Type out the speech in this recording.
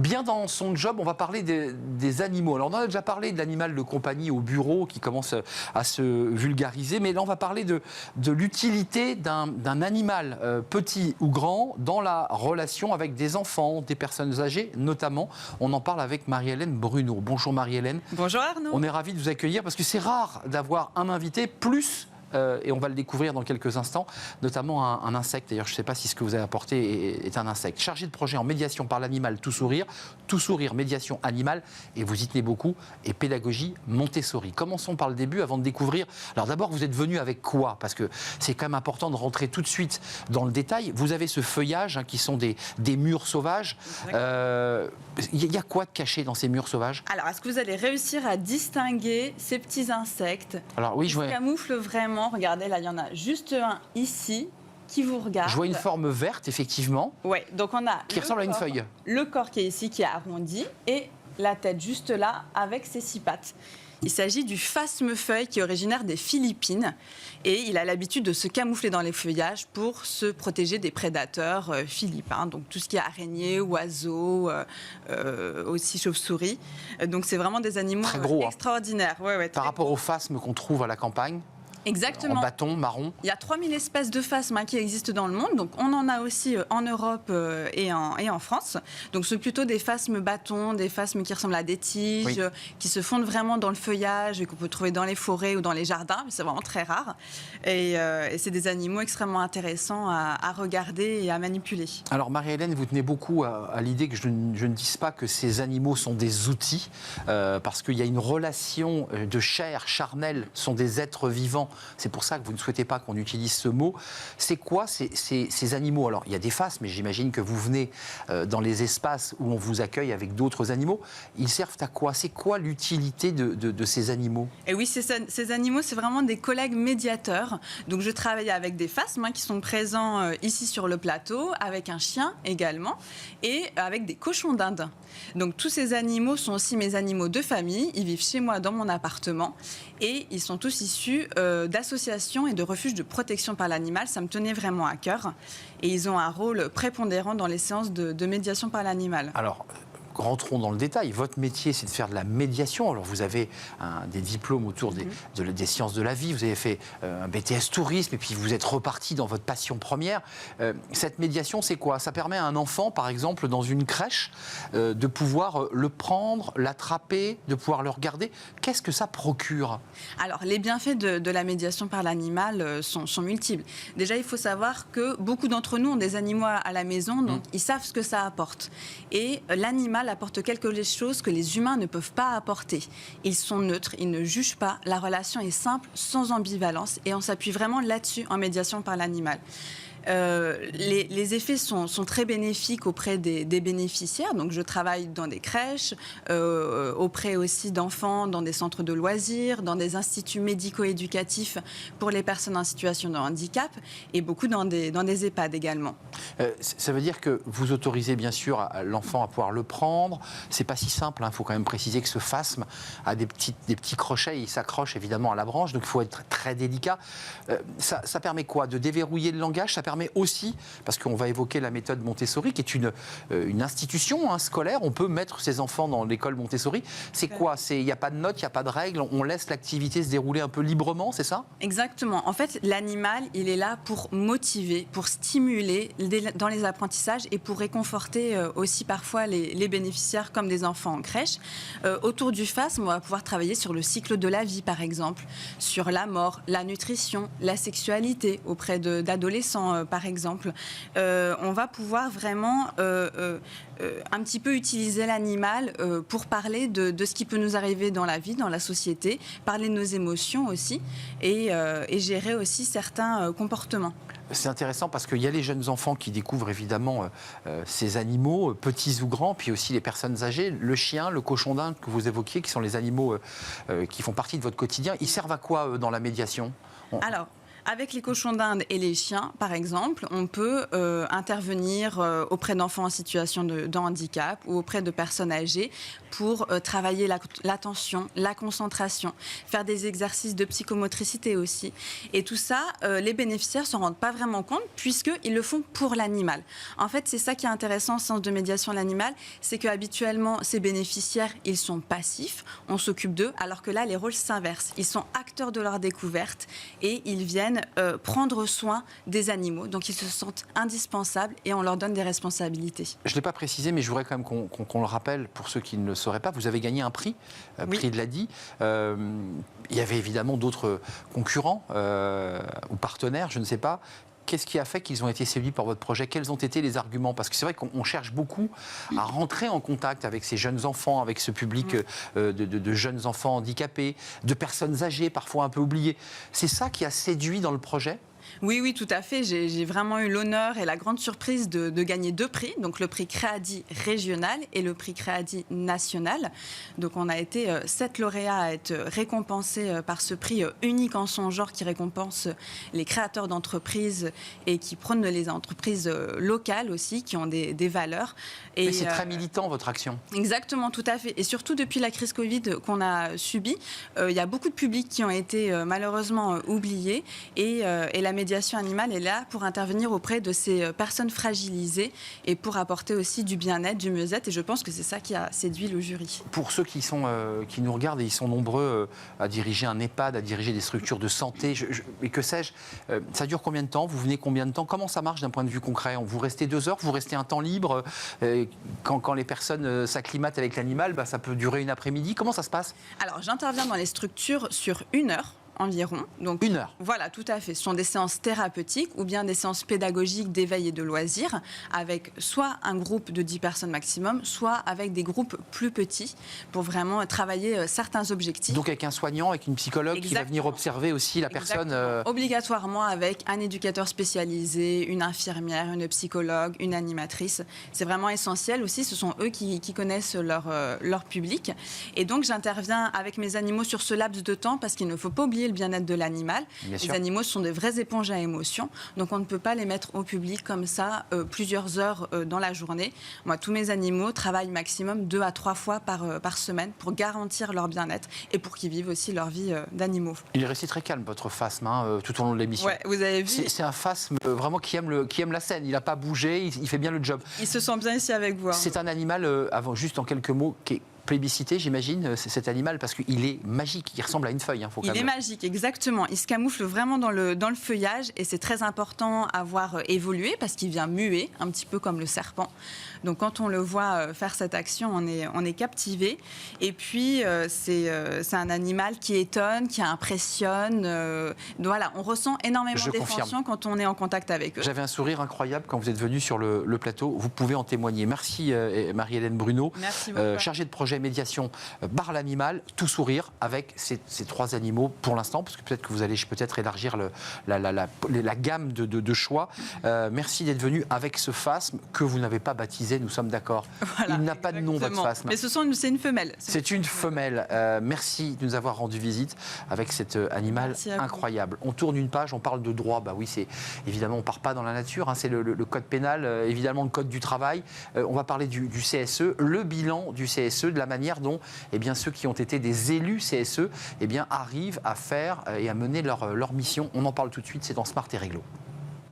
Bien dans son job, on va parler des animaux. Alors on a déjà parlé de l'animal de compagnie au bureau qui commence à se vulgariser, mais là on va parler de l'utilité d'un animal, petit ou grand, dans la relation avec des enfants, des personnes âgées notamment. On en parle avec Marie-Hélène Bruno. Bonjour Marie-Hélène. Bonjour Arnaud. On est ravis de vous accueillir parce que c'est rare d'avoir un invité plus... et on va le découvrir dans quelques instants, notamment un insecte. D'ailleurs, je ne sais pas si ce que vous avez apporté est un insecte. Chargé de projet en médiation par l'animal Tout Sourire, médiation animale, et vous y tenez beaucoup, et pédagogie Montessori. Commençons par le début avant de découvrir. Alors d'abord, vous êtes venu avec quoi? Parce que c'est quand même important de rentrer tout de suite dans le détail. Vous avez ce feuillage qui sont des murs sauvages. Il y a quoi de caché dans ces murs sauvages? Alors, est-ce que vous allez réussir à distinguer ces petits insectes? Alors oui, je vois. Ils camouflent vraiment. Regardez, là, il y en a juste un ici qui vous regarde. Je vois une forme verte, effectivement. Oui, donc on a qui ressemble à une feuille. Le corps qui est ici, qui est arrondi, et la tête juste là, avec ses 6 pattes. Il s'agit du phasme-feuille qui est originaire des Philippines et il a l'habitude de se camoufler dans les feuillages pour se protéger des prédateurs philippins, donc tout ce qui est araignées, oiseaux, aussi chauves-souris. Donc c'est vraiment des animaux très gros, extraordinaires. Ouais, par rapport aux phasmes qu'on trouve à la campagne. Exactement. En bâton, marron. Il y a 3000 espèces de phasmes qui existent dans le monde. Donc, on en a aussi en Europe et en France. Donc, c'est plutôt des phasmes bâtons, des phasmes qui ressemblent à des tiges, qui se fondent vraiment dans le feuillage et qu'on peut trouver dans les forêts ou dans les jardins. Mais c'est vraiment très rare. Et c'est des animaux extrêmement intéressants à regarder et à manipuler. Alors, Marie-Hélène, vous tenez beaucoup à l'idée que je ne dise pas que ces animaux sont des outils, parce qu'il y a une relation de chair charnelle, sont des êtres vivants. C'est pour ça que vous ne souhaitez pas qu'on utilise ce mot. C'est quoi ces animaux? Alors, il y a des phasmes, mais j'imagine que vous venez dans les espaces où on vous accueille avec d'autres animaux. Ils servent à quoi? C'est quoi l'utilité de ces animaux? Et oui, ces animaux, c'est vraiment des collègues médiateurs. Donc, je travaille avec des phasmes qui sont présents ici sur le plateau, avec un chien également, et avec des cochons d'Inde. Donc, tous ces animaux sont aussi mes animaux de famille. Ils vivent chez moi dans mon appartement. Et ils sont tous issus d'associations et de refuges de protection par l'animal. Ça me tenait vraiment à cœur. Et ils ont un rôle prépondérant dans les séances de médiation par l'animal. Alors, rentrons dans le détail. Votre métier, c'est de faire de la médiation. Alors, vous avez des diplômes autour des sciences de la vie. Vous avez fait un BTS tourisme et puis vous êtes reparti dans votre passion première. Cette médiation, c'est quoi? Ça permet à un enfant, par exemple, dans une crèche, de pouvoir le prendre, l'attraper, de pouvoir le regarder. Qu'est-ce que ça procure? Alors, les bienfaits de la médiation par l'animal sont multiples. Déjà, il faut savoir que beaucoup d'entre nous ont des animaux à la maison, donc ils savent ce que ça apporte. Et l'animal apporte quelque chose que les humains ne peuvent pas apporter. Ils sont neutres, ils ne jugent pas, la relation est simple, sans ambivalence, et on s'appuie vraiment là-dessus en médiation par l'animal. Les effets sont très bénéfiques auprès des bénéficiaires. Donc, je travaille dans des crèches, auprès aussi d'enfants, dans des centres de loisirs, dans des instituts médico-éducatifs pour les personnes en situation de handicap et beaucoup dans des EHPAD également. Ça veut dire que vous autorisez bien sûr l'enfant à pouvoir le prendre. C'est pas si simple. Il faut quand même préciser que ce phasme a des petits crochets. Il s'accroche évidemment à la branche, donc il faut être très délicat. Ça permet quoi? De déverrouiller le langage? Ça permet aussi, parce qu'on va évoquer la méthode Montessori, qui est une institution scolaire. On peut mettre ses enfants dans l'école Montessori. C'est quoi? Il n'y a pas de notes, il n'y a pas de règles. On laisse l'activité se dérouler un peu librement, c'est ça? Exactement. En fait, l'animal, il est là pour motiver, pour stimuler dans les apprentissages et pour réconforter aussi parfois les bénéficiaires comme des enfants en crèche. Autour du phasme, on va pouvoir travailler sur le cycle de la vie, par exemple, sur la mort, la nutrition, la sexualité auprès d'adolescents, par exemple. On va pouvoir vraiment un petit peu utiliser l'animal pour parler de ce qui peut nous arriver dans la vie, dans la société, parler de nos émotions aussi et gérer aussi certains comportements. C'est intéressant parce qu'il y a les jeunes enfants qui découvrent évidemment ces animaux, petits ou grands, puis aussi les personnes âgées. Le chien, le cochon d'Inde que vous évoquiez, qui sont les animaux qui font partie de votre quotidien, ils servent à quoi dans la médiation? Alors, Avec les cochons d'Inde et les chiens, par exemple, on peut intervenir auprès d'enfants en situation de handicap ou auprès de personnes âgées pour travailler l'attention, la concentration, faire des exercices de psychomotricité aussi. Et tout ça, les bénéficiaires ne s'en rendent pas vraiment compte puisqu'ils le font pour l'animal. En fait, c'est ça qui est intéressant au centre de médiation de l'animal, c'est qu'habituellement, ces bénéficiaires, ils sont passifs, on s'occupe d'eux, alors que là, les rôles s'inversent. Ils sont acteurs de leur découverte et ils viennent prendre soin des animaux. Donc, ils se sentent indispensables et on leur donne des responsabilités. Je ne l'ai pas précisé, mais je voudrais quand même qu'on le rappelle pour ceux qui ne le sauraient pas. Vous avez gagné un prix, Oui. prix de l'ADI. Il y avait évidemment d'autres concurrents ou partenaires, je ne sais pas. Qu'est-ce qui a fait qu'ils ont été séduits par votre projet? Quels ont été les arguments? Parce que c'est vrai qu'on cherche beaucoup à rentrer en contact avec ces jeunes enfants, avec ce public de jeunes enfants handicapés, de personnes âgées, parfois un peu oubliées. C'est ça qui a séduit dans le projet? Oui, tout à fait. J'ai vraiment eu l'honneur et la grande surprise de gagner 2 prix. Donc le prix Créadi régional et le prix Créadi national. Donc on a été 7 lauréats à être récompensés par ce prix unique en son genre qui récompense les créateurs d'entreprises et qui prône les entreprises locales aussi, qui ont des valeurs. Et mais c'est très militant votre action. Exactement, tout à fait. Et surtout depuis la crise Covid qu'on a subie, il y a beaucoup de publics qui ont été malheureusement oubliés et la médiation animale est là pour intervenir auprès de ces personnes fragilisées et pour apporter aussi du bien-être, du mieux-être. Et je pense que c'est ça qui a séduit le jury. Pour ceux qui nous regardent, et ils sont nombreux à diriger un EHPAD, à diriger des structures de santé, et que sais-je, ça dure combien de temps? Vous venez combien de temps? Comment ça marche d'un point de vue concret? Vous restez 2 heures? Vous restez un temps libre? Quand les personnes s'acclimatent avec l'animal, ça peut durer une après-midi. Comment ça se passe? Alors, j'interviens dans les structures sur 1 heure. Environ. Donc, 1 heure. Voilà, tout à fait. Ce sont des séances thérapeutiques ou bien des séances pédagogiques d'éveil et de loisirs avec soit un groupe de 10 personnes maximum, soit avec des groupes plus petits pour vraiment travailler certains objectifs. Donc avec un soignant, avec une psychologue qui va venir observer aussi la personne. Obligatoirement avec un éducateur spécialisé, une infirmière, une psychologue, une animatrice. C'est vraiment essentiel aussi. Ce sont eux qui connaissent leur public. Et donc j'interviens avec mes animaux sur ce laps de temps parce qu'il ne faut pas oublier le bien-être de l'animal. Les animaux sont des vraies éponges à émotions, donc on ne peut pas les mettre au public comme ça plusieurs heures dans la journée. Moi, tous mes animaux travaillent maximum 2 à 3 fois par semaine pour garantir leur bien-être et pour qu'ils vivent aussi leur vie d'animaux. Il est resté très calme, votre phasme, tout au long de l'émission. Ouais, vous avez vu. C'est un phasme vraiment qui aime la scène. Il n'a pas bougé, il fait bien le job. Il se sent bien ici avec vous. Hein. C'est un animal, juste en quelques mots, qui est plébiscité, j'imagine, cet animal, parce qu'il est magique, il ressemble à une feuille. Il est magique, exactement. Il se camoufle vraiment dans le feuillage et c'est très important à voir évoluer parce qu'il vient muet, un petit peu comme le serpent. Donc quand on le voit faire cette action, on est captivé. Et puis c'est un animal qui étonne, qui impressionne. Voilà, on ressent énormément d'émotions quand on est en contact avec eux. J'avais un sourire incroyable quand vous êtes venu sur le plateau. Vous pouvez en témoigner. Merci Marie-Hélène Bruno, chargée de projet médiation par l'animal, tout sourire avec ces 3 animaux pour l'instant, parce que peut-être que vous allez élargir la gamme de choix. Merci d'être venu avec ce phasme que vous n'avez pas baptisé, nous sommes d'accord. Voilà, il n'a pas de nom, votre phasme. Mais c'est une femelle. C'est une femelle. Merci de nous avoir rendu visite avec cet animal incroyable. On tourne une page, on parle de droit. Oui, évidemment, on ne part pas dans la nature. C'est le code pénal, évidemment le code du travail. On va parler du CSE, le bilan du CSE, de la manière dont ceux qui ont été des élus CSE arrivent à faire et à mener leur mission. On en parle tout de suite, c'est dans Smart et Réglo.